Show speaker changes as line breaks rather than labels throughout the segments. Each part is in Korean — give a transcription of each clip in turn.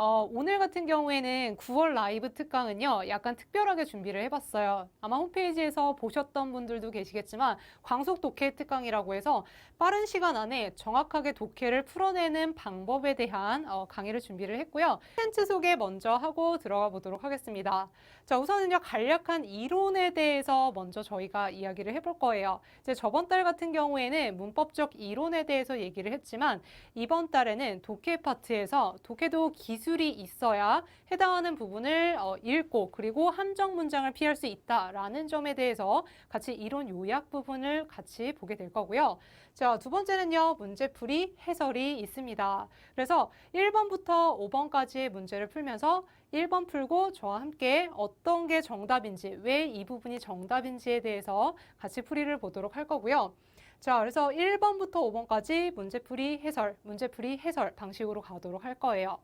오늘 같은 경우에는 9월 라이브 특강은요, 약간 특별하게 준비를 해봤어요. 아마 홈페이지에서 보셨던 분들도 계시겠지만, 광속 독해 특강이라고 해서 빠른 시간 안에 정확하게 독해를 풀어내는 방법에 대한 강의를 준비를 했고요. 콘텐츠 소개 먼저 하고 들어가 보도록 하겠습니다. 자, 우선은요, 간략한 이론에 대해서 먼저 저희가 이야기를 해볼 거예요. 이제 저번 달 같은 경우에는 문법적 이론에 대해서 얘기를 했지만, 이번 달에는 독해 파트에서 독해도 기술이 있어야 해당하는 부분을 읽고 그리고 함정 문장을 피할 수 있다라는 점에 대해서 같이 이론 요약 부분을 같이 보게 될 거고요. 자, 두 번째는요, 문제풀이 해설이 있습니다. 그래서 1번부터 5번까지의 문제를 풀면서 1번 풀고 저와 함께 어떤 게 정답인지, 왜 이 부분이 정답인지에 대해서 같이 풀이를 보도록 할 거고요. 자, 그래서 1번부터 5번까지 문제풀이 해설 방식으로 가도록 할 거예요.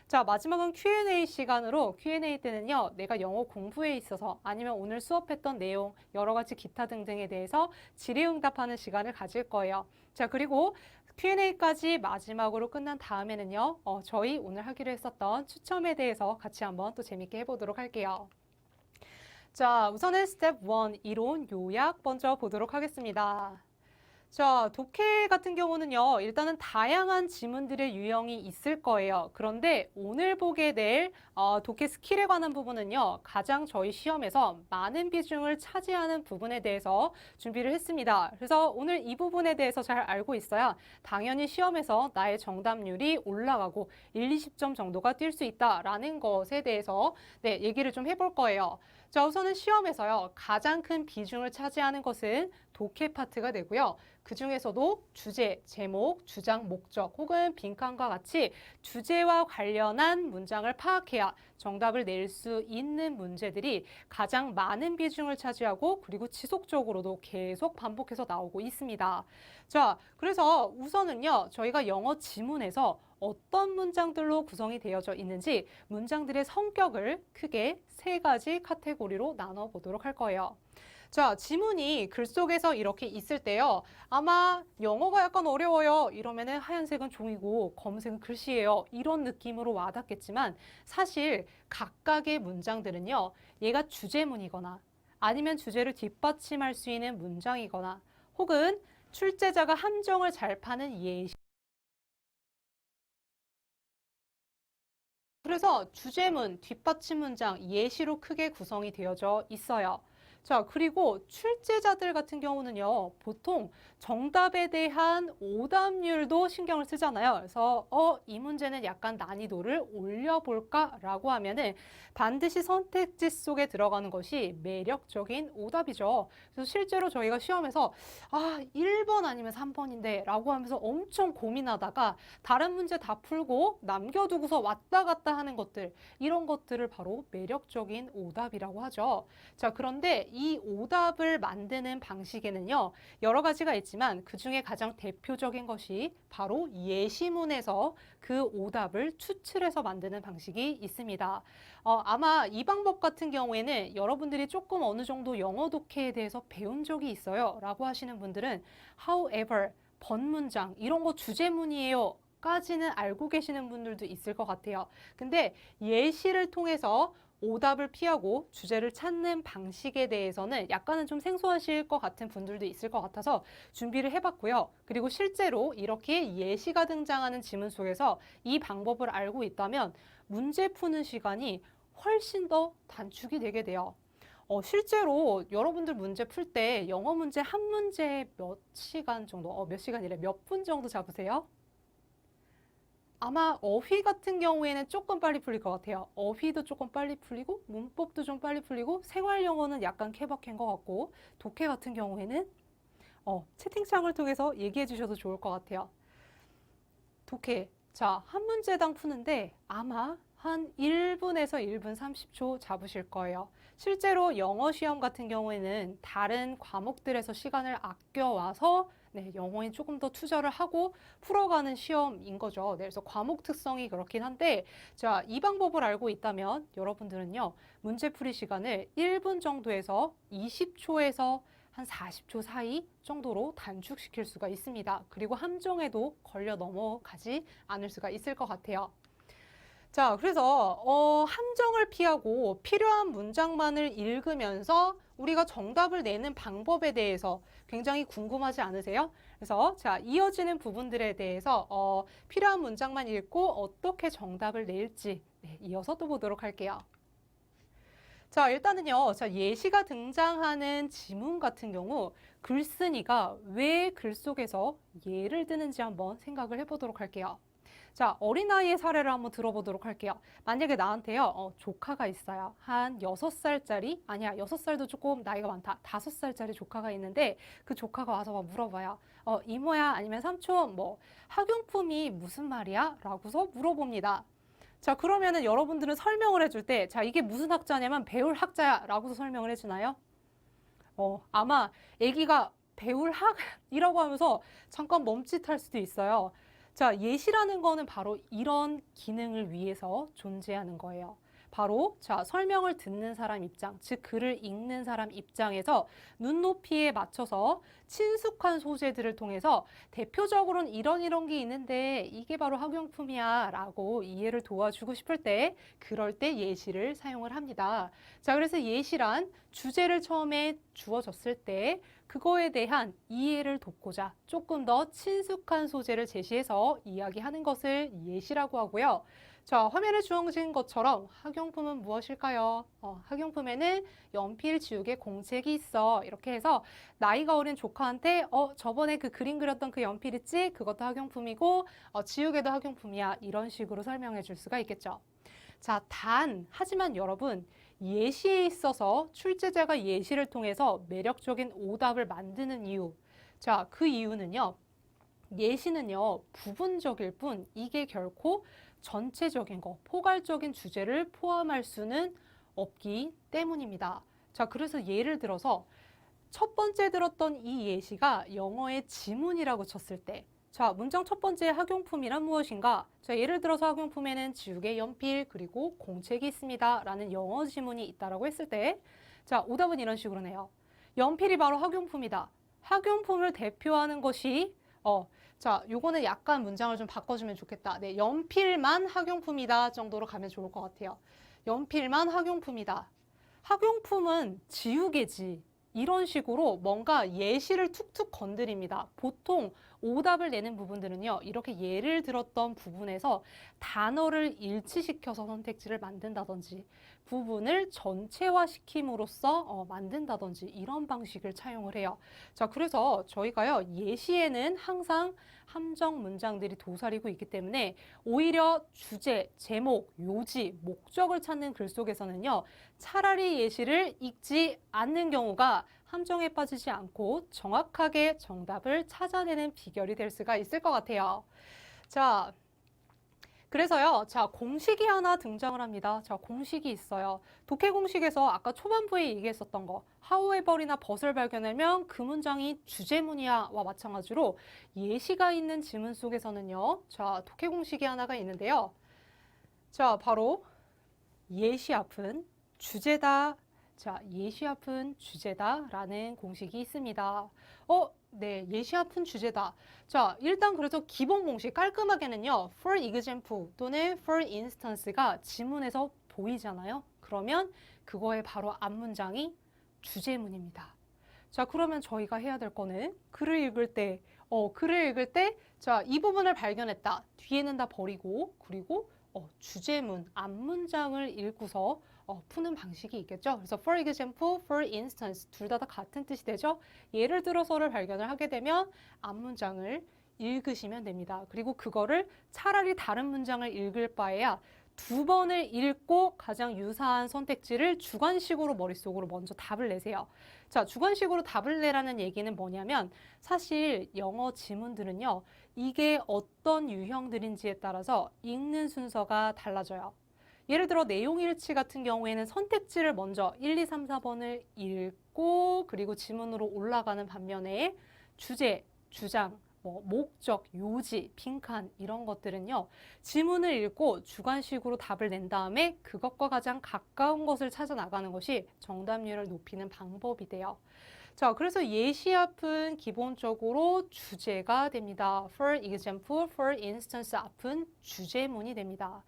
자, 마지막은 Q&A 시간으로 Q&A 때는요, 내가 영어 공부에 있어서 아니면 오늘 수업했던 내용, 여러 가지 기타 등등에 대해서 질의응답하는 시간을 가질 거예요. 자, 그리고 Q&A까지 마지막으로 끝난 다음에는요, 저희 오늘 하기로 했었던 추첨에 대해서 같이 한번 또 재밌게 해보도록 할게요. 자, 우선은 스텝 1 이론 요약 먼저 보도록 하겠습니다. 자, 독해 같은 경우는요, 일단은 다양한 지문들의 유형이 있을 거예요. 그런데 오늘 보게 될 독해 스킬에 관한 부분은요, 가장 저희 시험에서 많은 비중을 차지하는 부분에 대해서 준비를 했습니다. 그래서 오늘 이 부분에 대해서 잘 알고 있어야 당연히 시험에서 나의 정답률이 올라가고 1, 20점 정도가 뛸 수 있다라는 것에 대해서 얘기를 좀 해볼 거예요. 자, 우선은 시험에서요, 가장 큰 비중을 차지하는 것은 독해 파트가 되고요. 그 중에서도 주제, 제목, 주장, 목적 혹은 빈칸과 같이 주제와 관련한 문장을 파악해야 정답을 낼 수 있는 문제들이 가장 많은 비중을 차지하고 그리고 지속적으로도 계속 반복해서 나오고 있습니다. 자, 그래서 우선은요, 저희가 영어 지문에서 어떤 문장들로 구성이 되어져 있는지 문장들의 성격을 크게 세 가지 카테고리로 나눠 보도록 할 거예요. 자, 지문이 글 속에서 이렇게 있을 때요. 아마 영어가 약간 어려워요. 이러면은 하얀색은 종이고 검은색은 글씨예요. 이런 느낌으로 와닿겠지만 사실 각각의 문장들은요. 얘가 주제문이거나 아니면 주제를 뒷받침할 수 있는 문장이거나 혹은 출제자가 함정을 잘 파는 예시. 그래서 주제문, 뒷받침 문장, 예시로 크게 구성이 되어져 있어요. 자, 그리고 출제자들 같은 경우는요, 보통 정답에 대한 오답률도 신경을 쓰잖아요. 그래서, 이 문제는 약간 난이도를 올려볼까라고 하면은 반드시 선택지 속에 들어가는 것이 매력적인 오답이죠. 그래서 실제로 저희가 시험에서, 1번 아니면 3번인데 라고 하면서 엄청 고민하다가 다른 문제 다 풀고 남겨두고서 왔다 갔다 하는 것들, 이런 것들을 바로 매력적인 오답이라고 하죠. 자, 그런데 이 오답을 만드는 방식에는요, 여러 가지가 있지만 그 중에 가장 대표적인 것이 바로 예시문에서 그 오답을 추출해서 만드는 방식이 있습니다. 아마 이 방법 같은 경우에는 여러분들이 조금 어느 정도 영어 독해에 대해서 배운 적이 있어요 라고 하시는 분들은 however, 번문장, 이런 거 주제문이에요 까지는 알고 계시는 분들도 있을 것 같아요. 근데 예시를 통해서 오답을 피하고 주제를 찾는 방식에 대해서는 약간은 좀 생소하실 것 같은 분들도 있을 것 같아서 준비를 해봤고요. 그리고 실제로 이렇게 예시가 등장하는 지문 속에서 이 방법을 알고 있다면 문제 푸는 시간이 훨씬 더 단축이 되게 돼요. 실제로 여러분들 문제 풀 때 영어 문제 한 문제에 몇 시간 정도, 몇 시간이래, 몇 분 정도 잡으세요? 아마 어휘 같은 경우에는 조금 빨리 풀릴 것 같아요. 어휘도 조금 빨리 풀리고 문법도 좀 빨리 풀리고 생활 영어는 약간 케바케인 것 같고 독해 같은 경우에는 채팅창을 통해서 얘기해 주셔도 좋을 것 같아요. 독해. 자, 한 문제당 푸는데 아마 한 1분에서 1분 30초 잡으실 거예요. 실제로 영어 시험 같은 경우에는 다른 과목들에서 시간을 아껴와서 영어에 조금 더 투자를 하고 풀어가는 시험인 거죠. 그래서 과목 특성이 그렇긴 한데, 자, 이 방법을 알고 있다면 여러분들은요, 문제풀이 시간을 1분 정도에서 20초에서 한 40초 사이 정도로 단축시킬 수가 있습니다. 그리고 함정에도 걸려 넘어가지 않을 수가 있을 것 같아요. 자, 그래서 함정을 피하고 필요한 문장만을 읽으면서 우리가 정답을 내는 방법에 대해서 굉장히 궁금하지 않으세요? 그래서 자, 이어지는 부분들에 대해서 필요한 문장만 읽고 어떻게 정답을 낼지 네, 이어서 또 보도록 할게요. 자, 일단은요. 자, 예시가 등장하는 지문 같은 경우 글쓴이가 왜 글 속에서 예를 드는지 한번 생각을 해보도록 할게요. 자, 어린아이의 사례를 한번 들어보도록 할게요. 만약에 나한테요, 조카가 있어요. 한 6살짜리? 아니야, 6살도 조금 나이가 많다. 5살짜리 조카가 있는데 그 조카가 와서 막 물어봐요. 이모야, 아니면 삼촌, 뭐, 학용품이 무슨 말이야? 라고서 물어봅니다. 자, 그러면은 여러분들은 설명을 해줄 때, 자, 이게 무슨 학자냐면 배울 학자야 라고서 설명을 해주나요? 아마 아기가 배울 학이라고 하면서 잠깐 멈칫할 수도 있어요. 자, 예시라는 거는 바로 이런 기능을 위해서 존재하는 거예요. 바로 자, 설명을 듣는 사람 입장, 즉 글을 읽는 사람 입장에서 눈높이에 맞춰서 친숙한 소재들을 통해서 대표적으로는 이런 게 있는데 이게 바로 학용품이야 라고 이해를 도와주고 싶을 때 그럴 때 예시를 사용을 합니다. 자, 그래서 예시란 주제를 처음에 주어졌을 때 그거에 대한 이해를 돕고자 조금 더 친숙한 소재를 제시해서 이야기하는 것을 예시라고 하고요. 자, 화면에 주어진 것처럼 학용품은 무엇일까요? 학용품에는 연필, 지우개, 공책이 있어. 이렇게 해서 나이가 어린 조카한테 저번에 그 그림 그렸던 그 연필 있지? 그것도 학용품이고 지우개도 학용품이야. 이런 식으로 설명해 줄 수가 있겠죠. 자, 하지만 여러분, 예시에 있어서 출제자가 예시를 통해서 매력적인 오답을 만드는 이유. 자, 그 이유는요. 예시는요, 부분적일 뿐 이게 결코 전체적인 거, 포괄적인 주제를 포함할 수는 없기 때문입니다. 자, 그래서 예를 들어서 첫 번째 들었던 이 예시가 영어의 지문이라고 쳤을 때 자, 문장 첫 번째 학용품이란 무엇인가? 자, 예를 들어서 학용품에는 지우개, 연필, 그리고 공책이 있습니다. 라는 영어 지문이 있다라고 했을 때 자, 오답은 이런 식으로 내요. 연필이 바로 학용품이다. 학용품을 대표하는 것이 자, 요거는 약간 문장을 좀 바꿔주면 좋겠다. 네, 연필만 학용품이다 정도로 가면 좋을 것 같아요. 연필만 학용품이다. 학용품은 지우개지. 이런 식으로 뭔가 예시를 툭툭 건드립니다. 보통 오답을 내는 부분들은요, 이렇게 예를 들었던 부분에서 단어를 일치시켜서 선택지를 만든다든지, 부분을 전체화시킴으로써 만든다든지, 이런 방식을 차용을 해요. 자, 그래서 저희가요, 예시에는 항상 함정 문장들이 도사리고 있기 때문에 오히려 주제, 제목, 요지, 목적을 찾는 글 속에서는요, 차라리 예시를 읽지 않는 경우가 함정에 빠지지 않고 정확하게 정답을 찾아내는 비결이 될 수가 있을 것 같아요. 자, 그래서요, 자, 공식이 하나 등장을 합니다. 자, 공식이 있어요. 독해 공식에서 아까 초반부에 얘기했었던 거, however이나 but을 발견하면 그 문장이 주제문이야와 마찬가지로 예시가 있는 지문 속에서는요, 자, 독해 공식이 하나가 있는데요. 자, 바로 예시 앞은 주제다. 자, 예시 앞은 주제다라는 공식이 있습니다. 네, 예시 앞은 주제다. 자, 일단 그래서 기본 공식 깔끔하게는요. for example 또는 for instance가 지문에서 보이잖아요. 그러면 그거의 바로 앞문장이 주제문입니다. 자, 그러면 저희가 해야 될 거는 글을 읽을 때, 자, 이 부분을 발견했다. 뒤에는 다 버리고, 그리고 주제문, 앞문장을 읽고서 푸는 방식이 있겠죠. 그래서 for example, for instance 둘 다 같은 뜻이 되죠. 예를 들어서를 발견을 하게 되면 앞문장을 읽으시면 됩니다. 그리고 그거를 차라리 다른 문장을 읽을 바에야 두 번을 읽고 가장 유사한 선택지를 주관식으로 머릿속으로 먼저 답을 내세요. 자, 주관식으로 답을 내라는 얘기는 뭐냐면 사실 영어 지문들은요. 이게 어떤 유형들인지에 따라서 읽는 순서가 달라져요. 예를 들어 내용일치 같은 경우에는 선택지를 먼저 1, 2, 3, 4번을 읽고 그리고 지문으로 올라가는 반면에 주제, 주장, 목적, 요지, 빈칸 이런 것들은요. 지문을 읽고 주관식으로 답을 낸 다음에 그것과 가장 가까운 것을 찾아 나가는 것이 정답률을 높이는 방법이 돼요. 자, 그래서 예시 앞은 기본적으로 주제가 됩니다. For example, for instance 앞은 주제문이 됩니다.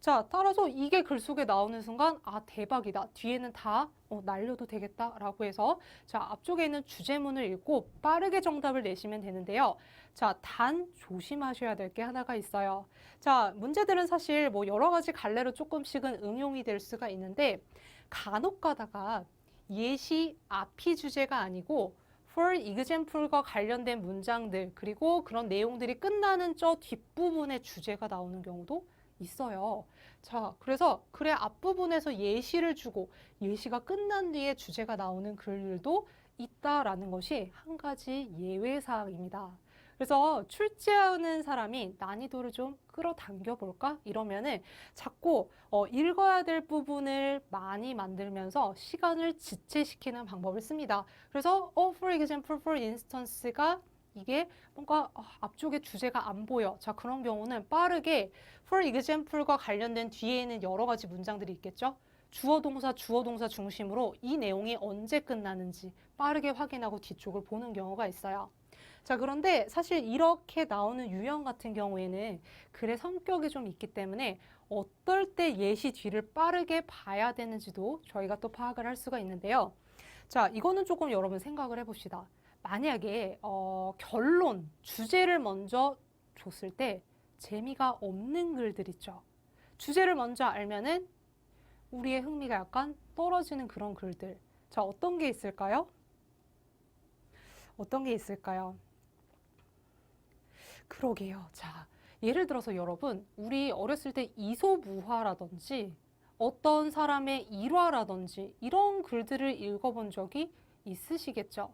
자, 따라서 이게 글 속에 나오는 순간 아, 대박이다. 뒤에는 다 날려도 되겠다라고 해서 자, 앞쪽에 있는 주제문을 읽고 빠르게 정답을 내시면 되는데요. 자, 단 조심하셔야 될 게 하나가 있어요. 자, 문제들은 사실 뭐 여러 가지 갈래로 조금씩은 응용이 될 수가 있는데 간혹 가다가 예시 앞이 주제가 아니고 for example과 관련된 문장들 그리고 그런 내용들이 끝나는 저 뒷부분의 주제가 나오는 경우도 있어요. 자, 그래서 글의 앞부분에서 예시를 주고 예시가 끝난 뒤에 주제가 나오는 글들도 있다라는 것이 한 가지 예외 사항입니다. 그래서 출제하는 사람이 난이도를 좀 끌어당겨 볼까? 이러면은 자꾸 읽어야 될 부분을 많이 만들면서 시간을 지체시키는 방법을 씁니다. 그래서 for example, for instance가 이게 뭔가 앞쪽에 주제가 안 보여. 자, 그런 경우는 빠르게 for example과 관련된 뒤에는 여러 가지 문장들이 있겠죠? 주어, 동사 중심으로 이 내용이 언제 끝나는지 빠르게 확인하고 뒤쪽을 보는 경우가 있어요. 자, 그런데 사실 이렇게 나오는 유형 같은 경우에는 글의 성격이 좀 있기 때문에 어떨 때 예시 뒤를 빠르게 봐야 되는지도 저희가 또 파악을 할 수가 있는데요. 자, 이거는 조금 여러분 생각을 해봅시다. 만약에 결론, 주제를 먼저 줬을 때 재미가 없는 글들 있죠. 주제를 먼저 알면은 우리의 흥미가 약간 떨어지는 그런 글들. 자, 어떤 게 있을까요? 어떤 게 있을까요? 그러게요. 자, 예를 들어서 여러분, 우리 어렸을 때 이솝우화라든지 어떤 사람의 일화라든지 이런 글들을 읽어본 적이 있으시겠죠?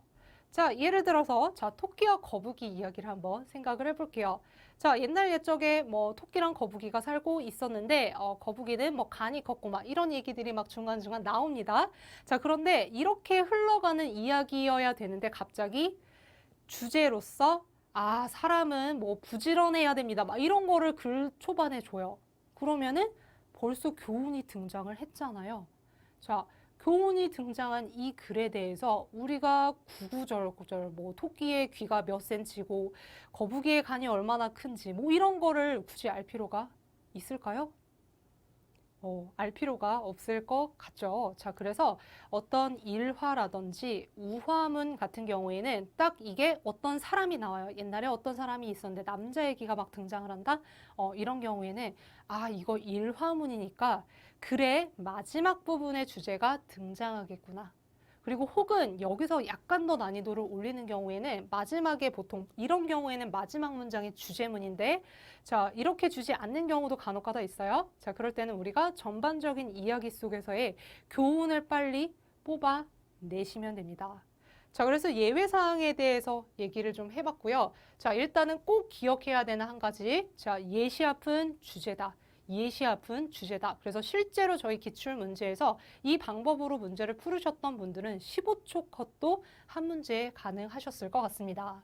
자, 예를 들어서 자, 토끼와 거북이 이야기를 한번 생각을 해볼게요. 자, 옛날 옛적에 뭐 토끼랑 거북이가 살고 있었는데 거북이는 뭐 간이 컸고 막 이런 얘기들이 막 중간중간 나옵니다. 자, 그런데 이렇게 흘러가는 이야기여야 되는데 갑자기 주제로서 아, 사람은 뭐 부지런해야 됩니다. 막 이런 거를 글 초반에 줘요. 그러면은 벌써 교훈이 등장을 했잖아요. 자, 교훈이 등장한 이 글에 대해서 우리가 구구절절 뭐 토끼의 귀가 몇 센치고 거북이의 간이 얼마나 큰지 뭐 이런 거를 굳이 알 필요가 있을까요? 알 필요가 없을 것 같죠. 자, 그래서 어떤 일화라든지 우화문 같은 경우에는 딱 이게 어떤 사람이 나와요. 옛날에 어떤 사람이 있었는데 남자 얘기가 막 등장을 한다? 이런 경우에는 아, 이거 일화문이니까 글의 마지막 부분의 주제가 등장하겠구나. 그리고 혹은 여기서 약간 더 난이도를 올리는 경우에는 마지막에 보통 이런 경우에는 마지막 문장이 주제문인데 자, 이렇게 주지 않는 경우도 간혹가다 있어요. 자, 그럴 때는 우리가 전반적인 이야기 속에서의 교훈을 빨리 뽑아내시면 됩니다. 자, 그래서 예외사항에 대해서 얘기를 좀 해봤고요. 자, 일단은 꼭 기억해야 되는 한 가지. 자, 예시 앞은 주제다. 예시 앞은 주제다. 그래서 실제로 저희 기출문제에서 이 방법으로 문제를 풀으셨던 분들은 15초 컷도 한 문제에 가능하셨을 것 같습니다.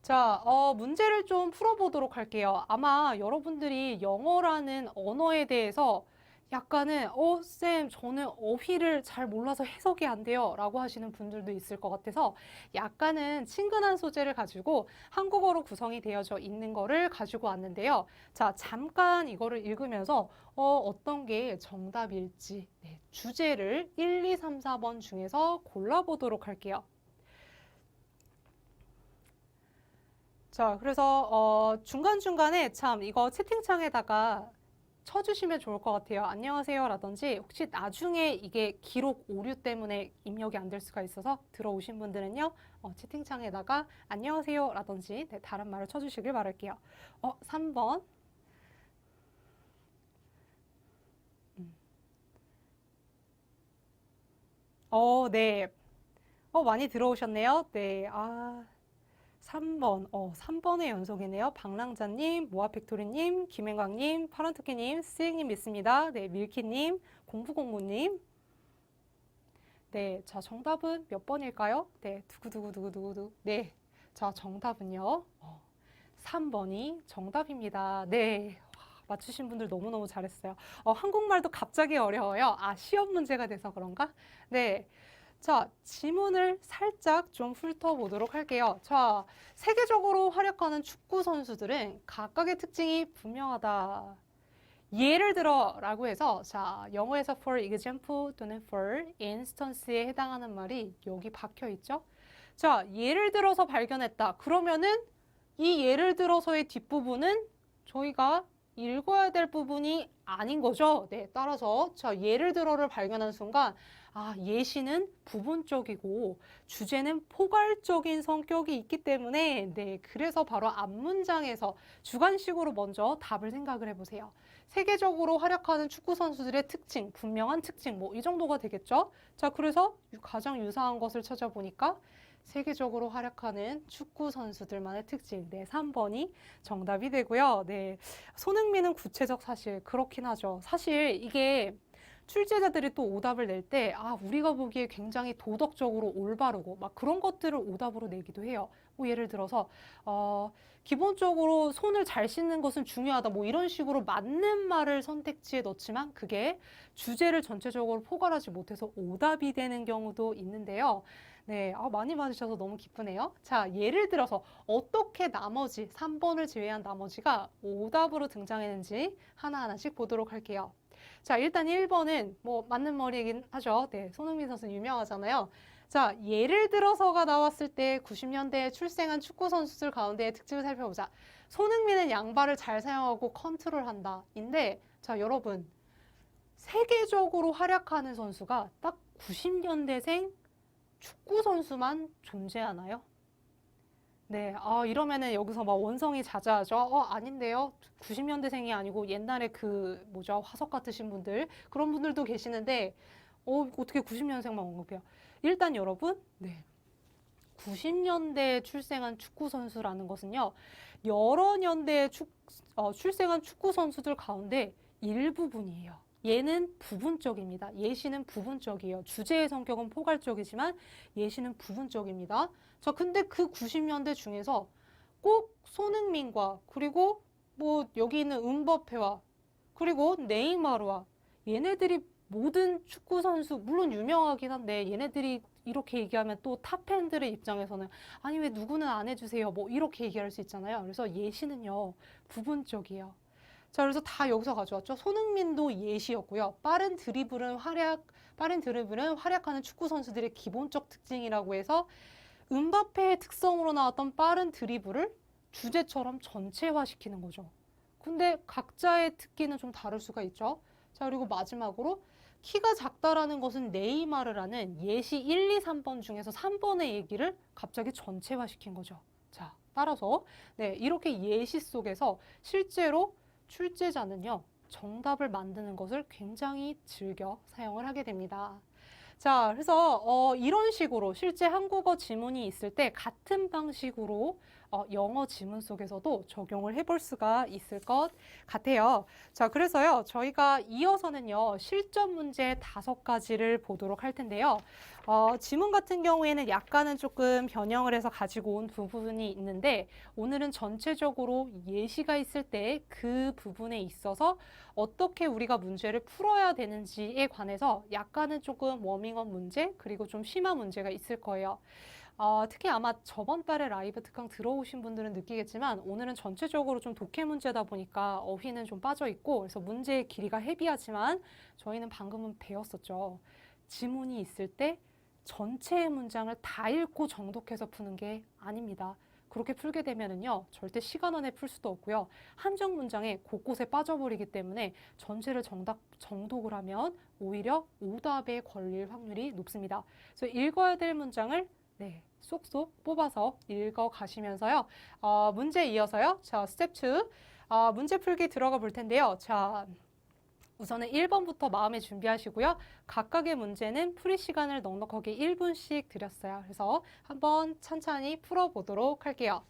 자, 문제를 좀 풀어보도록 할게요. 아마 여러분들이 영어라는 언어에 대해서 약간은 쌤, 저는 어휘를 잘 몰라서 해석이 안 돼요 라고 하시는 분들도 있을 것 같아서 약간은 친근한 소재를 가지고 한국어로 구성이 되어져 있는 거를 가지고 왔는데요. 자, 잠깐 이거를 읽으면서 어떤 게 정답일지 네, 주제를 1, 2, 3, 4번 중에서 골라보도록 할게요. 자, 그래서 중간중간에 참 이거 채팅창에다가 쳐주시면 좋을 것 같아요. 안녕하세요 라든지 혹시 나중에 이게 기록 오류 때문에 입력이 안 될 수가 있어서 들어오신 분들은요. 채팅창에다가 안녕하세요 라든지 네, 다른 말을 쳐주시길 바랄게요. 3번. 네. 많이 들어오셨네요. 네. 3번, 3번의 연속이네요. 방랑자님, 모아팩토리님, 김행광님, 파란토끼님, 스행님 있습니다. 네, 밀키님, 공부공부님. 네, 자, 정답은 몇 번일까요? 네, 두구두구두구두구두. 네, 자, 정답은요. 3번이 정답입니다. 네. 와, 맞추신 분들 너무너무 잘했어요. 한국말도 갑자기 어려워요. 시험 문제가 돼서 그런가? 네. 자, 지문을 살짝 좀 훑어보도록 할게요. 자, 세계적으로 활약하는 축구 선수들은 각각의 특징이 분명하다. 예를 들어라고 해서 자, 영어에서 for example 또는 for instance에 해당하는 말이 여기 박혀 있죠. 자, 예를 들어서 발견했다. 그러면은 이 예를 들어서의 뒷부분은 저희가 읽어야 될 부분이 아닌 거죠. 네, 따라서 자, 예를 들어를 발견한 순간 아, 예시는 부분적이고 주제는 포괄적인 성격이 있기 때문에 네, 그래서 바로 앞문장에서 주관식으로 먼저 답을 생각을 해보세요. 세계적으로 활약하는 축구 선수들의 특징, 분명한 특징, 뭐 이 정도가 되겠죠? 자, 그래서 가장 유사한 것을 찾아보니까 세계적으로 활약하는 축구 선수들만의 특징. 네, 3번이 정답이 되고요. 네, 손흥민은 구체적 사실 그렇긴 하죠. 사실 이게 출제자들이 또 오답을 낼 때, 아, 우리가 보기에 굉장히 도덕적으로 올바르고, 막 그런 것들을 오답으로 내기도 해요. 뭐 예를 들어서, 기본적으로 손을 잘 씻는 것은 중요하다. 뭐 이런 식으로 맞는 말을 선택지에 넣지만 그게 주제를 전체적으로 포괄하지 못해서 오답이 되는 경우도 있는데요. 네, 많이 맞으셔서 너무 기쁘네요. 자, 예를 들어서 어떻게 나머지 3번을 제외한 나머지가 오답으로 등장했는지 하나하나씩 보도록 할게요. 자, 일단 1번은 뭐 맞는 말이긴 하죠. 네, 손흥민 선수 유명하잖아요. 자, 예를 들어서가 나왔을 때 90년대에 출생한 축구 선수들 가운데의 특징을 살펴보자. 손흥민은 양발을 잘 사용하고 컨트롤한다. 인데, 자, 여러분, 세계적으로 활약하는 선수가 딱 90년대생 축구 선수만 존재하나요? 네, 이러면은 여기서 막 원성이 자자하죠. 아닌데요. 90년대생이 아니고 옛날에 그, 뭐죠, 화석 같으신 분들, 그런 분들도 계시는데, 어떻게 90년생만 언급해요? 일단 여러분, 네. 90년대에 출생한 축구 선수라는 것은요, 여러 년대에 출생한 축구 선수들 가운데 일부분이에요. 얘는 부분적입니다. 예시는 부분적이에요. 주제의 성격은 포괄적이지만 예시는 부분적입니다. 자, 근데 그 90년대 중에서 꼭 손흥민과 그리고 뭐 여기 있는 음바페와 그리고 네이마르와 얘네들이 모든 축구 선수 물론 유명하긴 한데 얘네들이 이렇게 얘기하면 또 탑팬들의 입장에서는 아니 왜 누구는 안 해주세요 뭐 이렇게 얘기할 수 있잖아요. 그래서 예시는요 부분적이에요. 자, 그래서 다 여기서 가져왔죠. 손흥민도 예시였고요. 빠른 드리블은 활약하는 축구 선수들의 기본적 특징이라고 해서 음바페의 특성으로 나왔던 빠른 드리블을 주제처럼 전체화시키는 거죠. 근데 각자의 특기는 좀 다를 수가 있죠. 자, 그리고 마지막으로 키가 작다라는 것은 네이마르라는 예시 1, 2, 3번 중에서 3번의 얘기를 갑자기 전체화시킨 거죠. 자, 따라서 네, 이렇게 예시 속에서 실제로 출제자는요, 정답을 만드는 것을 굉장히 즐겨 사용을 하게 됩니다. 자, 그래서 이런 식으로 실제 한국어 지문이 있을 때 같은 방식으로 영어 지문 속에서도 적용을 해볼 수가 있을 것 같아요. 자, 그래서요, 저희가 이어서는요, 실전 문제 5가지를 보도록 할 텐데요. 지문 같은 경우에는 약간은 조금 변형을 해서 가지고 온 부분이 있는데, 오늘은 전체적으로 예시가 있을 때 그 부분에 있어서 어떻게 우리가 문제를 풀어야 되는지에 관해서 약간은 조금 워밍업 문제, 그리고 좀 심한 문제가 있을 거예요. 특히 아마 저번 달에 라이브 특강 들어오신 분들은 느끼겠지만 오늘은 전체적으로 좀 독해 문제다 보니까 어휘는 좀 빠져 있고 그래서 문제의 길이가 헤비하지만 저희는 방금은 배웠었죠. 지문이 있을 때 전체의 문장을 다 읽고 정독해서 푸는 게 아닙니다. 그렇게 풀게 되면은요, 절대 시간 안에 풀 수도 없고요. 한정 문장에 곳곳에 빠져버리기 때문에 전체를 정독을 하면 오히려 오답에 걸릴 확률이 높습니다. 그래서 읽어야 될 문장을 네, 쏙쏙 뽑아서 읽어 가시면서요. 문제 이어서요. 자, 스텝 2. 문제 풀기 들어가 볼 텐데요. 자, 우선은 1번부터 마음에 준비하시고요. 각각의 문제는 풀이 시간을 넉넉하게 1분씩 드렸어요. 그래서 한번 천천히 풀어보도록 할게요.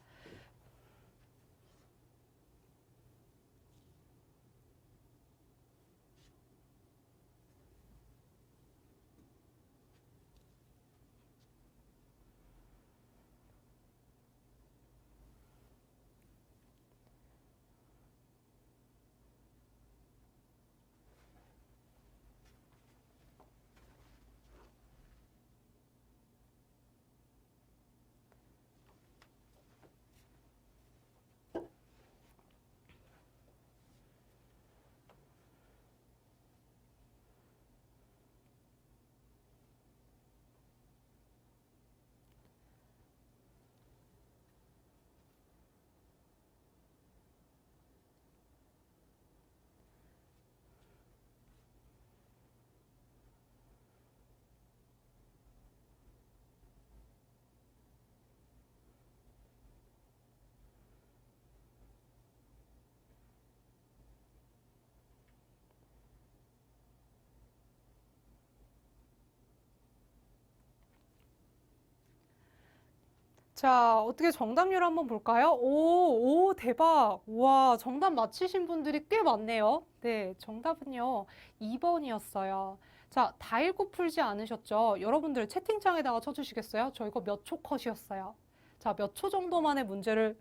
자, 어떻게 정답률 한번 볼까요? 오, 대박. 와, 정답 맞히신 분들이 꽤 많네요. 네, 정답은요, 2번이었어요. 자, 다 읽고 풀지 않으셨죠? 여러분들 채팅창에다가 쳐주시겠어요? 저 이거 몇 초 컷이었어요. 자, 몇 초 정도 만에 문제를,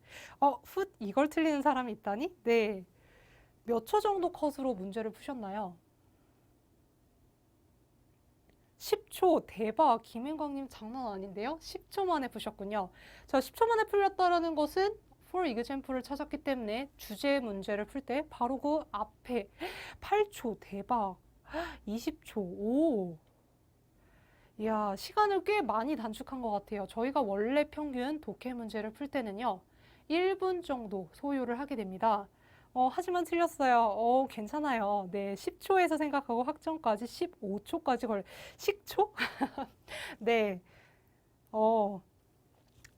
이걸 틀리는 사람이 있다니? 네. 몇 초 정도 컷으로 문제를 푸셨나요? 10초 대박. 김인광님 장난 아닌데요? 10초 만에 푸셨군요. 자, 10초 만에 풀렸다라는 것은 for example을 찾았기 때문에 주제 문제를 풀 때 바로 그 앞에 8초 대박. 20초 오. 이야, 시간을 꽤 많이 단축한 것 같아요. 저희가 원래 평균 독해 문제를 풀 때는요, 1분 정도 소요를 하게 됩니다. 하지만 틀렸어요. 괜찮아요. 네, 10초에서 생각하고 학점까지 15초까지 식초? 네, 어,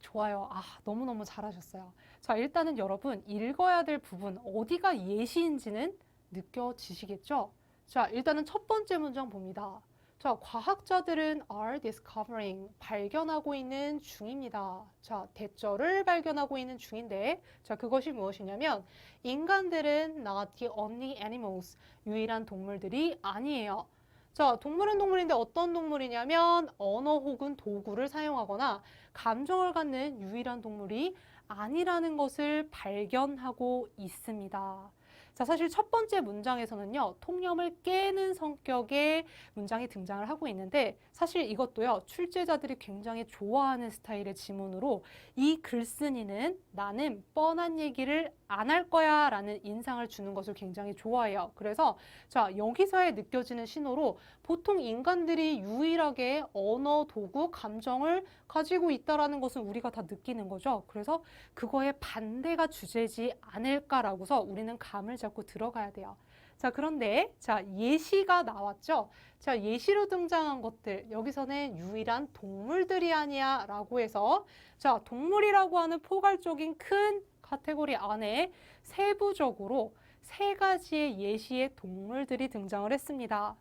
좋아요. 아, 너무너무 잘하셨어요. 자, 일단은 여러분, 읽어야 될 부분, 어디가 예시인지는 느껴지시겠죠? 자, 일단은 첫 번째 문장 봅니다. 자, 과학자들은 are discovering, 발견하고 있는 중입니다. 자, 대절을 발견하고 있는 중인데, 자, 그것이 무엇이냐면, 인간들은 not the only animals, 유일한 동물들이 아니에요. 자, 동물은 동물인데 어떤 동물이냐면, 언어 혹은 도구를 사용하거나, 감정을 갖는 유일한 동물이 아니라는 것을 발견하고 있습니다. 자, 사실 첫 번째 문장에서는요, 통념을 깨는 성격의 문장이 등장을 하고 있는데, 사실 이것도요, 출제자들이 굉장히 좋아하는 스타일의 지문으로 이 글쓴이는 나는 뻔한 얘기를 안 할 거야 라는 인상을 주는 것을 굉장히 좋아해요. 그래서 자, 여기서의 느껴지는 신호로 보통 인간들이 유일하게 언어, 도구, 감정을 가지고 있다라는 것은 우리가 다 느끼는 거죠. 그래서 그거의 반대가 주제지 않을까라고서 우리는 감을 잡고 들어가야 돼요. 자, 그런데 자, 예시가 나왔죠. 자, 예시로 등장한 것들 여기서는 유일한 동물들이 아니야 라고 해서 자, 동물이라고 하는 포괄적인 큰 카테고리 안에 세부적으로 세 가지의 예시의 동물들이 등장을 했습니다.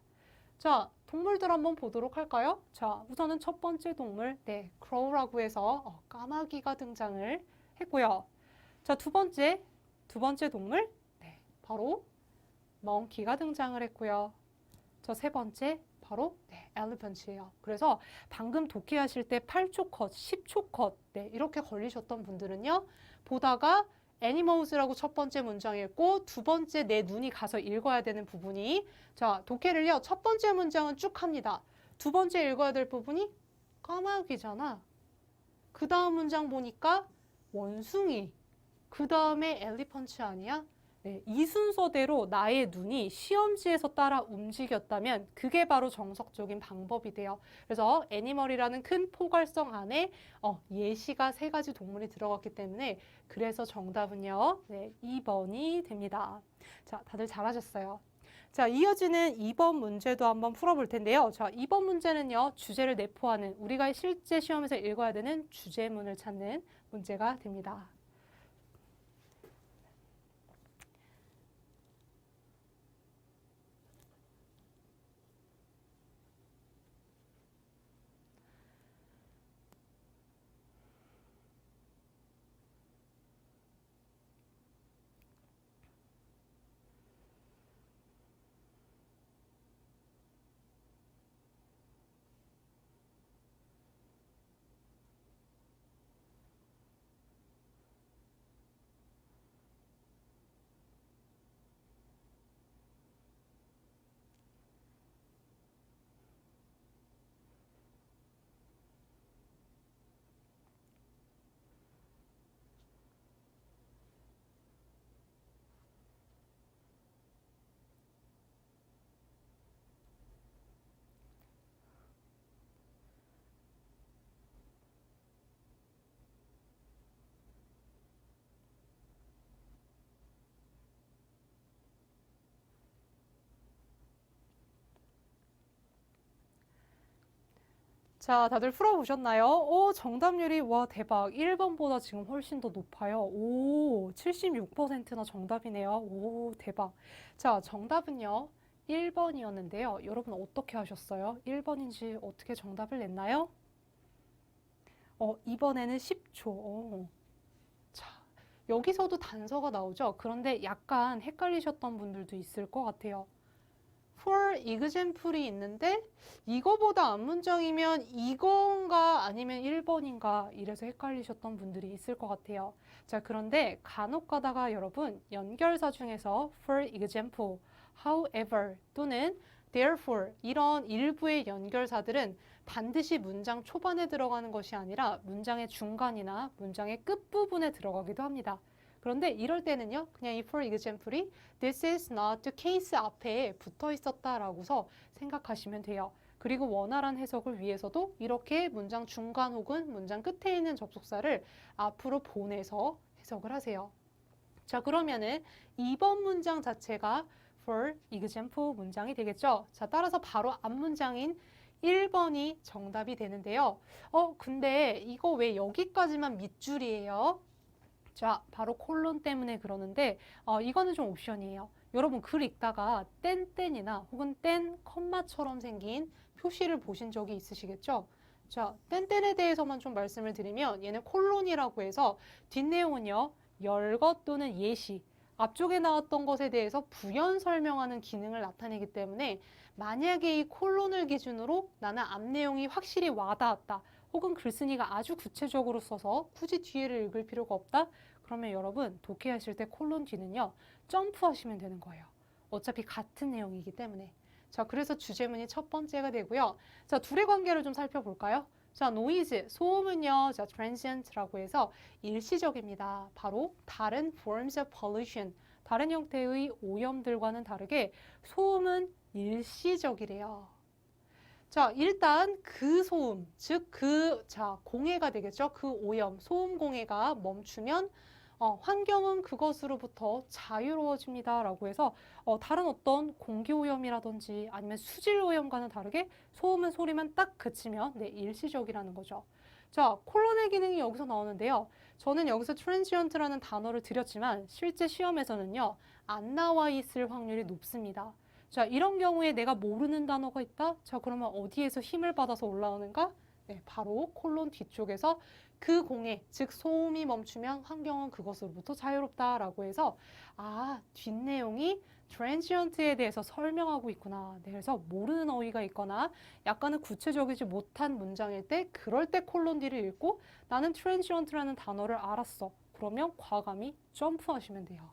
자, 동물들 한번 보도록 할까요? 자, 우선은 첫 번째 동물, 네, crow라고 해서 까마귀가 등장을 했고요. 자, 두 번째 동물, 네, 바로 monkey가 등장을 했고요. 자, 세 번째, 바로 네, elephant예요. 그래서 방금 독해하실 때 8초 컷, 10초 컷, 네, 이렇게 걸리셨던 분들은요, 보다가 animals라고 첫 번째 문장에 있고 두 번째 내 눈이 가서 읽어야 되는 부분이 자, 독해를요, 첫 번째 문장은 쭉 합니다. 두 번째 읽어야 될 부분이 까마귀잖아. 그 다음 문장 보니까 원숭이, 그 다음에 엘리펀치 아니야? 네, 이 순서대로 나의 눈이 시험지에서 따라 움직였다면 그게 바로 정석적인 방법이 돼요. 그래서 애니멀이라는 큰 포괄성 안에 예시가 세 가지 동물이 들어갔기 때문에 그래서 정답은요, 네, 2번이 됩니다. 자, 다들 잘하셨어요. 자, 이어지는 2번 문제도 한번 풀어볼 텐데요. 자, 2번 문제는요, 주제를 내포하는 우리가 실제 시험에서 읽어야 되는 주제문을 찾는 문제가 됩니다. 자, 다들 풀어보셨나요? 오, 정답률이, 와, 대박. 1번보다 지금 훨씬 더 높아요. 오, 76%나 정답이네요. 오, 대박. 자, 정답은요, 1번이었는데요. 여러분 어떻게 하셨어요? 1번인지 어떻게 정답을 냈나요? 이번에는 10초. 자, 여기서도 단서가 나오죠. 그런데 약간 헷갈리셨던 분들도 있을 것 같아요. For example이 있는데 이거보다 앞문장이면 이건가 아니면 1번인가 이래서 헷갈리셨던 분들이 있을 것 같아요. 자, 그런데 간혹 가다가 여러분 연결사 중에서 for example, however 또는 therefore 이런 일부의 연결사들은 반드시 문장 초반에 들어가는 것이 아니라 문장의 중간이나 문장의 끝부분에 들어가기도 합니다. 그런데 이럴 때는요, 그냥 이 for example이 This is not the case 앞에 붙어 있었다라고서 생각하시면 돼요. 그리고 원활한 해석을 위해서도 이렇게 문장 중간 혹은 문장 끝에 있는 접속사를 앞으로 보내서 해석을 하세요. 자, 그러면은 2번 문장 자체가 for example 문장이 되겠죠. 자, 따라서 바로 앞 문장인 1번이 정답이 되는데요. 근데 이거 왜 여기까지만 밑줄이에요? 자, 바로 콜론 때문에 그러는데 이거는 좀 옵션이에요. 여러분 글 읽다가 땡땡이나 혹은 땡, 컴마처럼 생긴 표시를 보신 적이 있으시겠죠? 자, 땡땡에 대해서만 좀 말씀을 드리면 얘는 콜론이라고 해서 뒷내용은요. 열것 또는 예시, 앞쪽에 나왔던 것에 대해서 부연 설명하는 기능을 나타내기 때문에 만약에 이 콜론을 기준으로 나는 앞 내용이 확실히 와닿았다. 혹은 글쓴이가 아주 구체적으로 써서 굳이 뒤에를 읽을 필요가 없다. 그러면 여러분 독해하실 때 콜론 뒤는요. 점프하시면 되는 거예요. 어차피 같은 내용이기 때문에. 자, 그래서 주제문이 첫 번째가 되고요. 자, 둘의 관계를 좀 살펴볼까요? 자, noise, 소음은요. 자, transient라고 해서 일시적입니다. 바로 다른 forms of pollution, 다른 형태의 오염들과는 다르게 소음은 일시적이래요. 자, 일단 그 소음, 즉 공해가 되겠죠. 그 오염, 소음 공해가 멈추면 환경은 그것으로부터 자유로워집니다. 라고 해서 다른 어떤 공기 오염이라든지 아니면 수질 오염과는 다르게 소음은 소리만 딱 그치면 일시적이라는 거죠. 자, 콜론의 기능이 여기서 나오는데요. 저는 여기서 transient라는 단어를 드렸지만 실제 시험에서는요. 안 나와 있을 확률이 높습니다. 자, 이런 경우에 내가 모르는 단어가 있다? 자, 그러면 어디에서 힘을 받아서 올라오는가? 네, 바로 콜론 뒤쪽에서 그 공해, 즉 소음이 멈추면 환경은 그것으로부터 자유롭다라고 해서 뒷내용이 transient에 대해서 설명하고 있구나. 네, 그래서 모르는 어휘가 있거나 약간은 구체적이지 못한 문장일 때 그럴 때 콜론 뒤를 읽고 나는 transient라는 단어를 알았어. 그러면 과감히 점프하시면 돼요.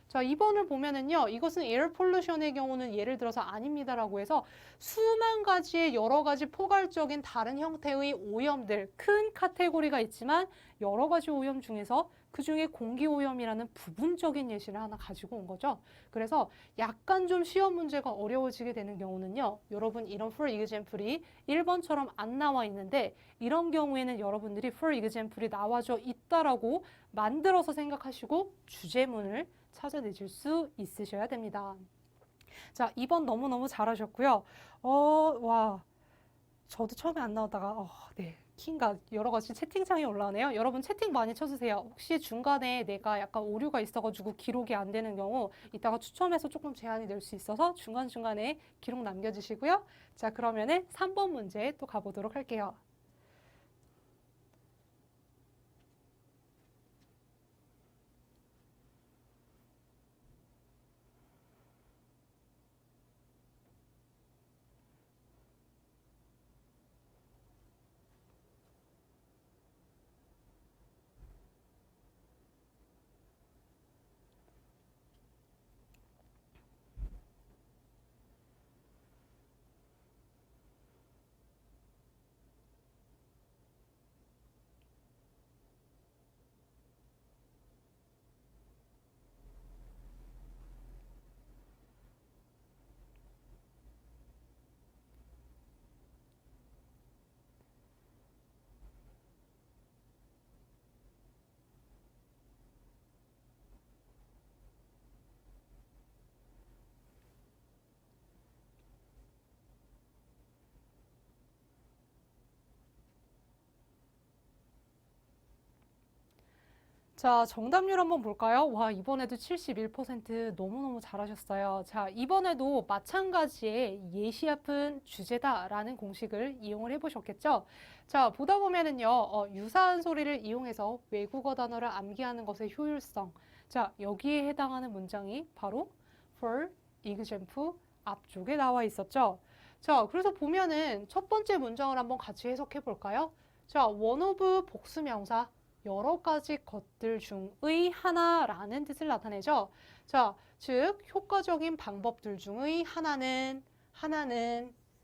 자, 2번을 보면은요, 이것은 에어 폴루션의 경우는 예를 들어서 아닙니다라고 해서 수만 가지의 여러 가지 포괄적인 다른 형태의 오염들, 큰 카테고리가 있지만 여러 가지 오염 중에서 그 중에 공기 오염이라는 부분적인 예시를 하나 가지고 온 거죠. 그래서 약간 좀 시험 문제가 어려워지게 되는 경우는요, 여러분 이런 for example이 1번처럼 안 나와 있는데 이런 경우에는 여러분들이 for example이 나와져 있다라고 만들어서 생각하시고 주제문을 찾아내실 수 있으셔야 됩니다. 자, 2번 너무너무 잘하셨고요. 와, 저도 처음에 안 나오다가, 네, 킹가 여러 가지 채팅창이 올라오네요. 여러분 채팅 많이 쳐주세요. 혹시 중간에 내가 약간 오류가 있어가지고 기록이 안 되는 경우 이따가 추첨해서 조금 제한이 될 수 있어서 중간중간에 기록 남겨주시고요. 자, 그러면은 3번 문제 또 가보도록 할게요. 자, 정답률 한번 볼까요? 와, 이번에도 71% 너무너무 잘하셨어요. 자, 이번에도 마찬가지의 예시합은 주제다라는 공식을 이용을 해보셨겠죠? 자, 보다 보면은요, 유사한 소리를 이용해서 외국어 단어를 암기하는 것의 효율성. 자, 여기에 해당하는 문장이 바로 for example 앞쪽에 나와 있었죠. 자, 그래서 보면은 첫 번째 문장을 한번 같이 해석해 볼까요? 자, one of 복수명사. 여러 가지 것들 중의 하나라는 뜻을 나타내죠. 자, 즉 효과적인 방법들 중의 하나는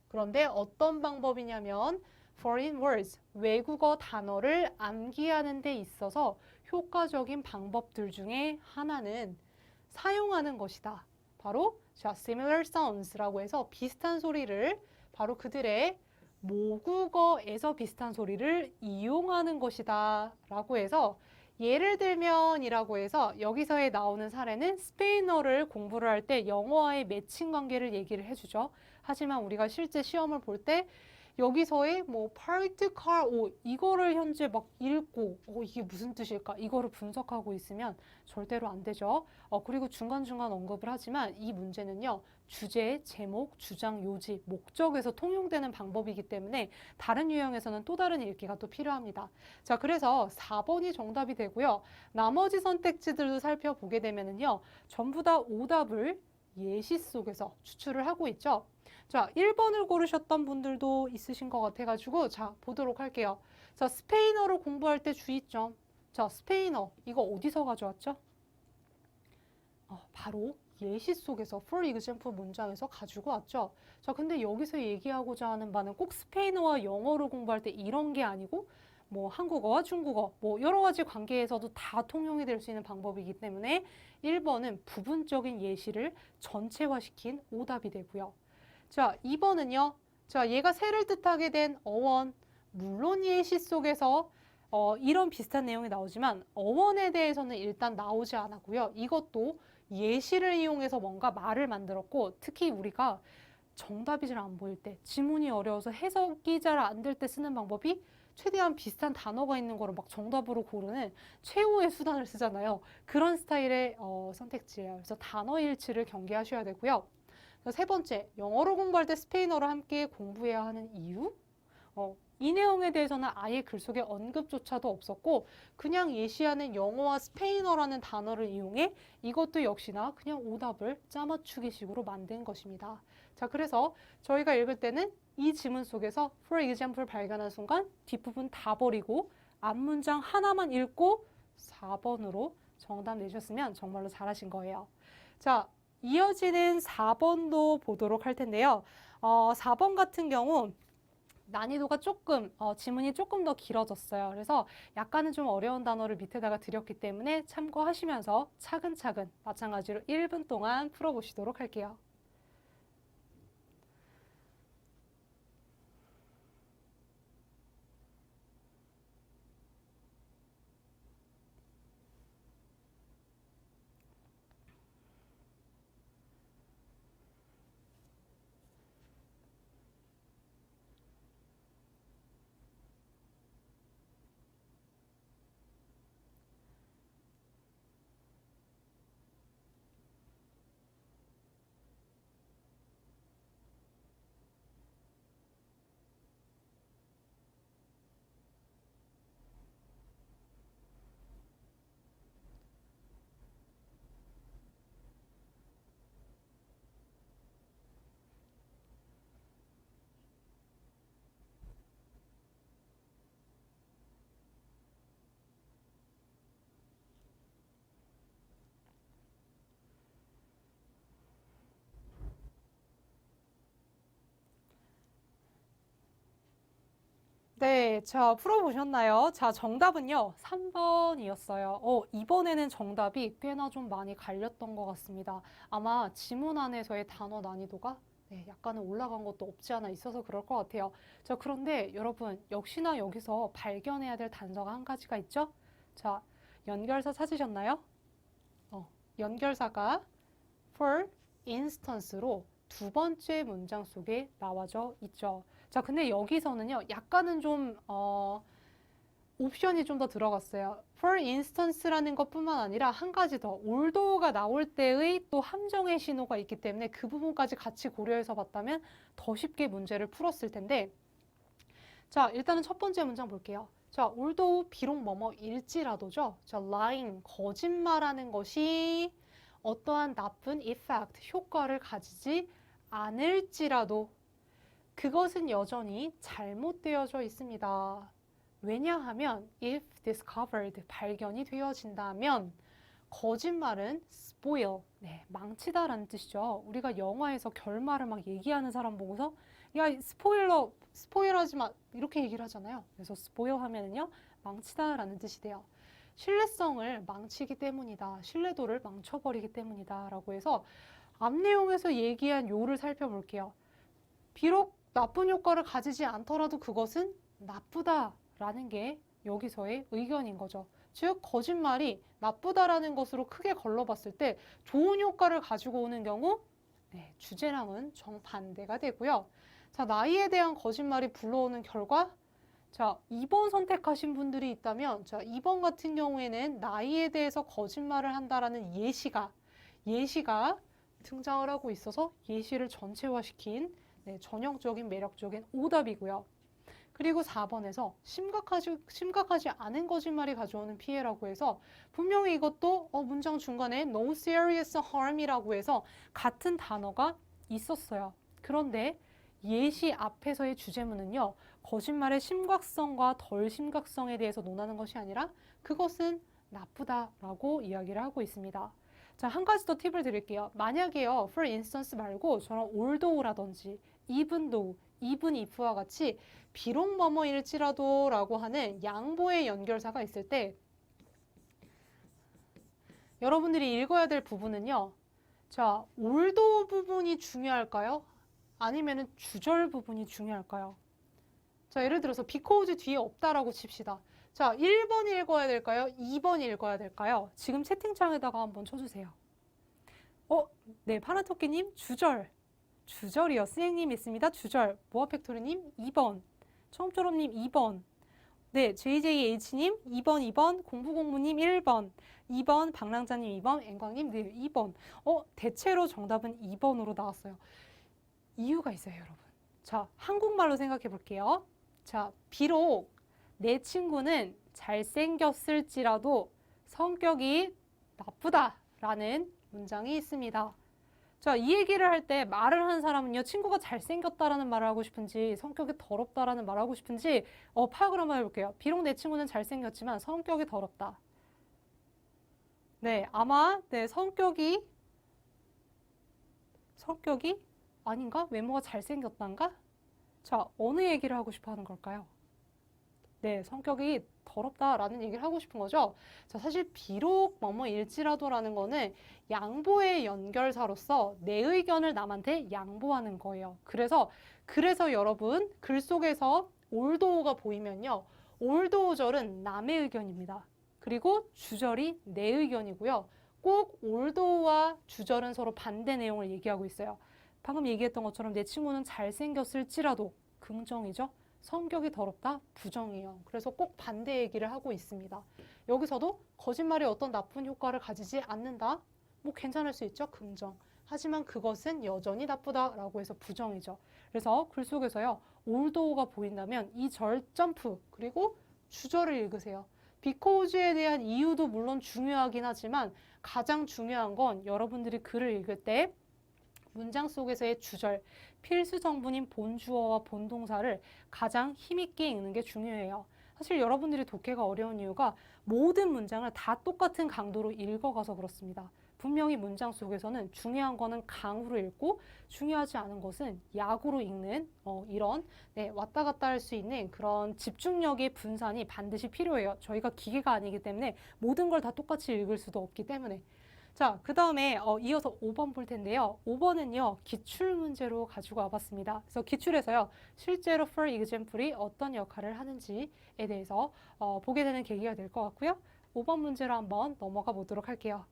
그런데 어떤 방법이냐면 foreign words, 외국어 단어를 암기하는 데 있어서 효과적인 방법들 중에 하나는 사용하는 것이다. 바로 자, similar sounds라고 해서 비슷한 소리를 바로 그들의 모국어에서 비슷한 소리를 이용하는 것이다 라고 해서 예를 들면이라고 해서 여기서에 나오는 사례는 스페인어를 공부를 할 때 영어와의 매칭 관계를 얘기를 해주죠. 하지만 우리가 실제 시험을 볼 때 여기서의 뭐 parked car, 이거를 현재 막 읽고 이게 무슨 뜻일까? 이거를 분석하고 있으면 절대로 안 되죠. 그리고 중간중간 언급을 하지만 이 문제는요. 주제, 제목, 주장, 요지, 목적에서 통용되는 방법이기 때문에 다른 유형에서는 또 다른 읽기가 또 필요합니다. 자, 그래서 4번이 정답이 되고요. 나머지 선택지들도 살펴보게 되면은요. 전부 다 오답을 예시 속에서 추출을 하고 있죠. 자, 1번을 고르셨던 분들도 있으신 것 같아가지고 자, 보도록 할게요. 자, 스페인어로 공부할 때 주의점. 자, 스페인어. 이거 어디서 가져왔죠? 바로 예시 속에서 for example 문장에서 가지고 왔죠. 자, 근데 여기서 얘기하고자 하는 바는 꼭 스페인어와 영어로 공부할 때 이런 게 아니고 뭐 한국어와 중국어 뭐 여러 가지 관계에서도 다 통용이 될 수 있는 방법이기 때문에 1번은 부분적인 예시를 전체화시킨 오답이 되고요. 자, 2번은요. 자, 얘가 새를 뜻하게 된 어원. 물론 예시 속에서 이런 비슷한 내용이 나오지만 어원에 대해서는 일단 나오지 않았고요. 이것도 예시를 이용해서 뭔가 말을 만들었고 특히 우리가 정답이 잘 안 보일 때 지문이 어려워서 해석이 잘 안 될 때 쓰는 방법이 최대한 비슷한 단어가 있는 거를 막 정답으로 고르는 최후의 수단을 쓰잖아요. 그런 스타일의 선택지예요. 그래서 단어 일치를 경계하셔야 되고요. 세 번째, 영어로 공부할 때 스페인어를 함께 공부해야 하는 이유? 이 내용에 대해서는 아예 글 속에 언급조차도 없었고 그냥 예시하는 영어와 스페인어라는 단어를 이용해 이것도 역시나 그냥 오답을 짜맞추기식으로 만든 것입니다. 자, 그래서 저희가 읽을 때는 이 지문 속에서 for example 발견한 순간 뒷부분 다 버리고 앞문장 하나만 읽고 4번으로 정답 내셨으면 정말로 잘하신 거예요. 자, 이어지는 4번도 보도록 할 텐데요. 4번 같은 경우 난이도가 조금, 지문이 조금 더 길어졌어요. 그래서 약간은 좀 어려운 단어를 밑에다가 드렸기 때문에 참고하시면서 차근차근 마찬가지로 1분 동안 풀어보시도록 할게요. 네, 자, 풀어보셨나요? 자, 정답은요, 3번이었어요. 이번에는 정답이 꽤나 좀 많이 갈렸던 것 같습니다. 아마 지문 안에서의 단어 난이도가 네, 약간은 올라간 것도 없지 않아 있어서 그럴 것 같아요. 자, 그런데 여러분, 역시나 여기서 발견해야 될 단서가 한 가지가 있죠? 자, 연결사 찾으셨나요? 연결사가 for instance로 두 번째 문장 속에 나와져 있죠. 자, 근데 여기서는요, 약간은 좀, 옵션이 좀 더 들어갔어요. For instance라는 것뿐만 아니라 한 가지 더, although가 나올 때의 또 함정의 신호가 있기 때문에 그 부분까지 같이 고려해서 봤다면 더 쉽게 문제를 풀었을 텐데, 자, 일단은 첫 번째 문장 볼게요. 자, although 비록 뭐뭐일지라도죠. 자, lying, 거짓말하는 것이 어떠한 나쁜 effect, 효과를 가지지 않을지라도 그것은 여전히 잘못되어져 있습니다. 왜냐하면 if discovered, 발견이 되어진다면 거짓말은 spoil, 네, 망치다라는 뜻이죠. 우리가 영화에서 결말을 막 얘기하는 사람 보고서 야, 스포일하지 마 이렇게 얘기를 하잖아요. 그래서 spoil 하면은요, 망치다라는 뜻이 돼요. 신뢰성을 망치기 때문이다. 신뢰도를 망쳐버리기 때문이다. 라고 해서 앞 내용에서 얘기한 요를 살펴볼게요. 비록 나쁜 효과를 가지지 않더라도 그것은 나쁘다라는 게 여기서의 의견인 거죠. 즉, 거짓말이 나쁘다라는 것으로 크게 걸러봤을 때 좋은 효과를 가지고 오는 경우 네, 주제랑은 정반대가 되고요. 자, 나이에 대한 거짓말이 불러오는 결과 자, 2번 선택하신 분들이 있다면 자, 2번 같은 경우에는 나이에 대해서 거짓말을 한다라는 예시가 등장을 하고 있어서 예시를 전체화시킨 네, 전형적인 매력적인 오답이고요. 그리고 4번에서 심각하지 않은 거짓말이 가져오는 피해라고 해서 분명히 이것도 문장 중간에 no serious harm이라고 해서 같은 단어가 있었어요. 그런데 예시 앞에서의 주제문은요. 거짓말의 심각성과 덜 심각성에 대해서 논하는 것이 아니라 그것은 나쁘다라고 이야기를 하고 있습니다. 자, 한 가지 더 팁을 드릴게요. 만약에요, for instance 말고 저런 although라든지 even though, even if와 같이 비록 뭐뭐일지라도 라고 하는 양보의 연결사가 있을 때 여러분들이 읽어야 될 부분은요. 자, although 부분이 중요할까요? 아니면은 주절 부분이 중요할까요? 자, 예를 들어서 because 뒤에 없다라고 칩시다. 자, 1번 읽어야 될까요? 2번 읽어야 될까요? 지금 채팅창에다가 한번 쳐주세요. 네, 파란토끼님 주절이요. 스행님 있습니다. 주절. 모아팩토리님 2번. 처음처럼님 2번. 네, JJH님 2번. 공부공부님 1번. 2번. 방랑자님 2번. 앵광님 네, 2번. 대체로 정답은 2번으로 나왔어요. 이유가 있어요, 여러분. 자, 한국말로 생각해 볼게요. 자, 비록 내 친구는 잘생겼을지라도 성격이 나쁘다라는 문장이 있습니다. 자, 이 얘기를 할 때 말을 하는 사람은요, 친구가 잘생겼다라는 말을 하고 싶은지, 성격이 더럽다라는 말을 하고 싶은지, 파악을 한번 해볼게요. 비록 내 친구는 잘생겼지만 성격이 더럽다. 네, 아마, 네, 성격이 아닌가? 외모가 잘생겼단가? 자, 어느 얘기를 하고 싶어 하는 걸까요? 네, 성격이 더럽다라는 얘기를 하고 싶은 거죠. 자, 사실 비록 뭐뭐일지라도라는 거는 양보의 연결사로서 내 의견을 남한테 양보하는 거예요. 그래서 여러분 글 속에서 올도가 보이면요. 올도절은 남의 의견입니다. 그리고 주절이 내 의견이고요. 꼭 올도와 주절은 서로 반대 내용을 얘기하고 있어요. 방금 얘기했던 것처럼 내 친구는 잘생겼을지라도 긍정이죠. 성격이 더럽다? 부정이에요. 그래서 꼭 반대 얘기를 하고 있습니다. 여기서도 거짓말이 어떤 나쁜 효과를 가지지 않는다? 뭐 괜찮을 수 있죠. 긍정. 하지만 그것은 여전히 나쁘다라고 해서 부정이죠. 그래서 글 속에서요. 올도가 보인다면 이 절 점프 그리고 주절을 읽으세요. because에 대한 이유도 물론 중요하긴 하지만 가장 중요한 건 여러분들이 글을 읽을 때 문장 속에서의 주절, 필수 정분인 본주어와 본동사를 가장 힘있게 읽는 게 중요해요. 사실 여러분들이 독해가 어려운 이유가 모든 문장을 다 똑같은 강도로 읽어가서 그렇습니다. 분명히 문장 속에서는 중요한 거는 강으로 읽고 중요하지 않은 것은 약으로 읽는 이런 왔다 갔다 할 수 있는 그런 집중력의 분산이 반드시 필요해요. 저희가 기계가 아니기 때문에 모든 걸 다 똑같이 읽을 수도 없기 때문에. 자, 그 다음에 이어서 5번 볼 텐데요. 5번은요. 기출문제로 가지고 와봤습니다. 그래서 기출에서요. 실제로 for example이 어떤 역할을 하는지에 대해서 보게 되는 계기가 될 것 같고요. 5번 문제로 한번 넘어가 보도록 할게요.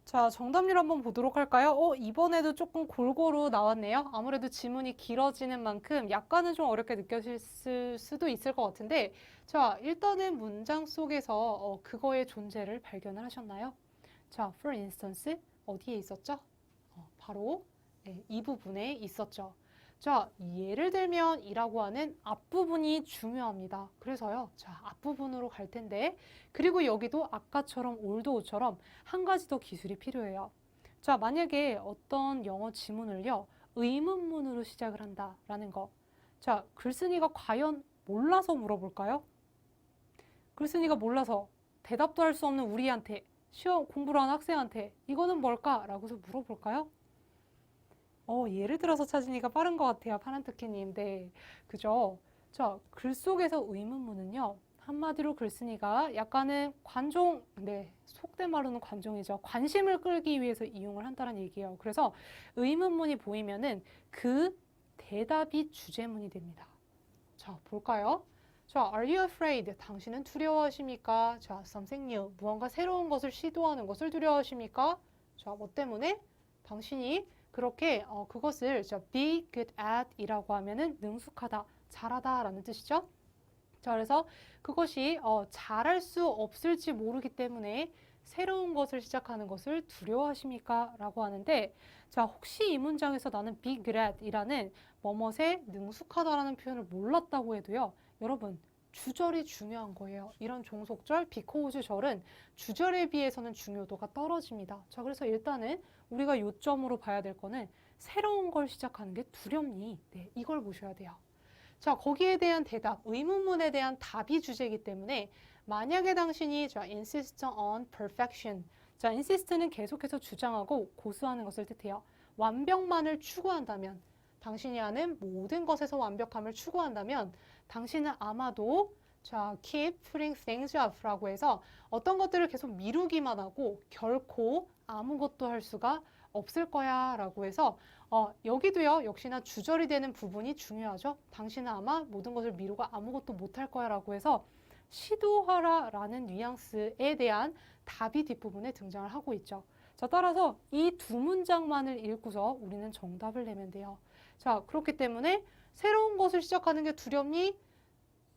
자, 정답률 한번 보도록 할까요? 이번에도 조금 골고루 나왔네요. 아무래도 지문이 길어지는 만큼 약간은 좀 어렵게 느껴질 수도 있을 것 같은데, 자, 일단은 문장 속에서 그거의 존재를 발견을 하셨나요? 자, for instance, 어디에 있었죠? 바로 네, 이 부분에 있었죠. 자, 예를 들면 이라고 하는 앞부분이 중요합니다. 그래서요, 자, 앞부분으로 갈 텐데, 그리고 여기도 아까처럼 올드오처럼 한 가지 더 기술이 필요해요. 자, 만약에 어떤 영어 지문을요, 의문문으로 시작을 한다라는 거. 자, 글쓴이가 과연 몰라서 물어볼까요? 글쓴이가 몰라서 대답도 할 수 없는 우리한테, 시험 공부를 하는 학생한테 이거는 뭘까? 라고서 물어볼까요? 예를 들어서 찾으니까 빠른 것 같아요. 파란토끼님. 네, 그죠? 자, 글 속에서 의문문은요. 한마디로 글쓴이가 약간은 관종, 네, 속된 말로는 관종이죠. 관심을 끌기 위해서 이용을 한다는 얘기예요. 그래서 의문문이 보이면은 그 대답이 주제문이 됩니다. 자, 볼까요? 자, are you afraid? 당신은 두려워하십니까? 자, something new. 무언가 새로운 것을 시도하는 것을 두려워하십니까? 자, 뭐 때문에? 당신이 그렇게 그것을 be good at 이라고 하면은 능숙하다, 잘하다 라는 뜻이죠. 자, 그래서 그것이 잘할 수 없을지 모르기 때문에 새로운 것을 시작하는 것을 두려워하십니까? 라고 하는데, 자, 혹시 이 문장에서 나는 be good at 이라는 뭐뭇에 능숙하다라는 표현을 몰랐다고 해도요, 여러분, 주절이 중요한 거예요. 이런 종속절, because 절은 주절에 비해서는 중요도가 떨어집니다. 자, 그래서 일단은 우리가 요점으로 봐야 될 거는 새로운 걸 시작하는 게 두렵니? 네, 이걸 보셔야 돼요. 자, 거기에 대한 대답, 의문문에 대한 답이 주제이기 때문에 만약에 당신이 자, insist on perfection. 자, insist는 계속해서 주장하고 고수하는 것을 뜻해요. 완벽만을 추구한다면, 당신이 하는 모든 것에서 완벽함을 추구한다면 당신은 아마도 자, keep putting things off라고 해서 어떤 것들을 계속 미루기만 하고 결코 아무것도 할 수가 없을 거야 라고 해서 여기도요 역시나 주절이 되는 부분이 중요하죠. 당신은 아마 모든 것을 미루고 아무것도 못할 거야 라고 해서 시도하라 라는 뉘앙스에 대한 답이 뒷부분에 등장을 하고 있죠. 자, 따라서 이 두 문장만을 읽고서 우리는 정답을 내면 돼요. 자, 그렇기 때문에 새로운 것을 시작하는 게 두렵니?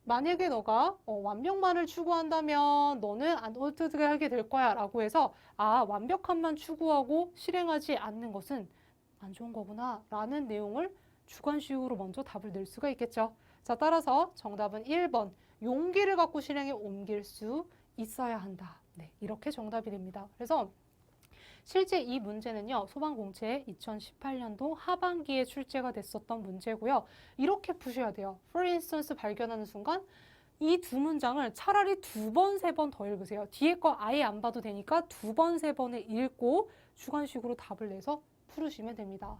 만약에 너가 완벽만을 추구한다면 너는 어떻게 하게 될 거야 라고 해서 완벽함만 추구하고 실행하지 않는 것은 안 좋은 거구나 라는 내용을 주관식으로 먼저 답을 낼 수가 있겠죠. 자, 따라서 정답은 1번 용기를 갖고 실행에 옮길 수 있어야 한다. 네, 이렇게 정답이 됩니다. 그래서 실제 이 문제는요, 소방공채 2018년도 하반기에 출제가 됐었던 문제고요. 이렇게 푸셔야 돼요. For instance 발견하는 순간 이 두 문장을 차라리 두 번, 세 번 더 읽으세요. 뒤에 거 아예 안 봐도 되니까 두 번, 세 번을 읽고 주관식으로 답을 내서 풀으시면 됩니다.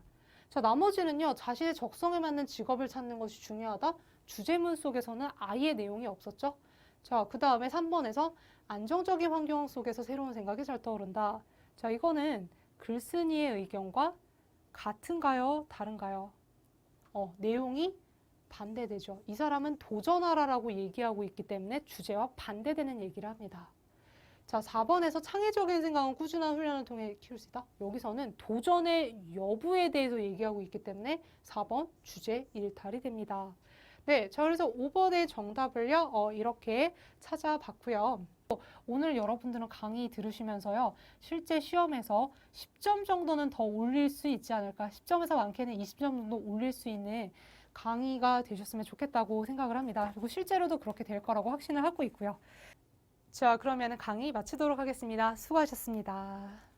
자, 나머지는요, 자신의 적성에 맞는 직업을 찾는 것이 중요하다. 주제문 속에서는 아예 내용이 없었죠. 자, 그 다음에 3번에서 안정적인 환경 속에서 새로운 생각이 잘 떠오른다. 자, 이거는 글쓴이의 의견과 같은가요? 다른가요? 내용이 반대되죠. 이 사람은 도전하라라고 얘기하고 있기 때문에 주제와 반대되는 얘기를 합니다. 자, 4번에서 창의적인 생각은 꾸준한 훈련을 통해 키울 수 있다. 여기서는 도전의 여부에 대해서 얘기하고 있기 때문에 4번 주제 일탈이 됩니다. 네, 자, 그래서 5번의 정답을요, 이렇게 찾아봤고요. 오늘 여러분들은 강의 들으시면서요, 실제 시험에서 10점 정도는 더 올릴 수 있지 않을까, 10점에서 많게는 20점 정도 올릴 수 있는 강의가 되셨으면 좋겠다고 생각을 합니다. 그리고 실제로도 그렇게 될 거라고 확신을 하고 있고요. 자, 그러면 강의 마치도록 하겠습니다. 수고하셨습니다.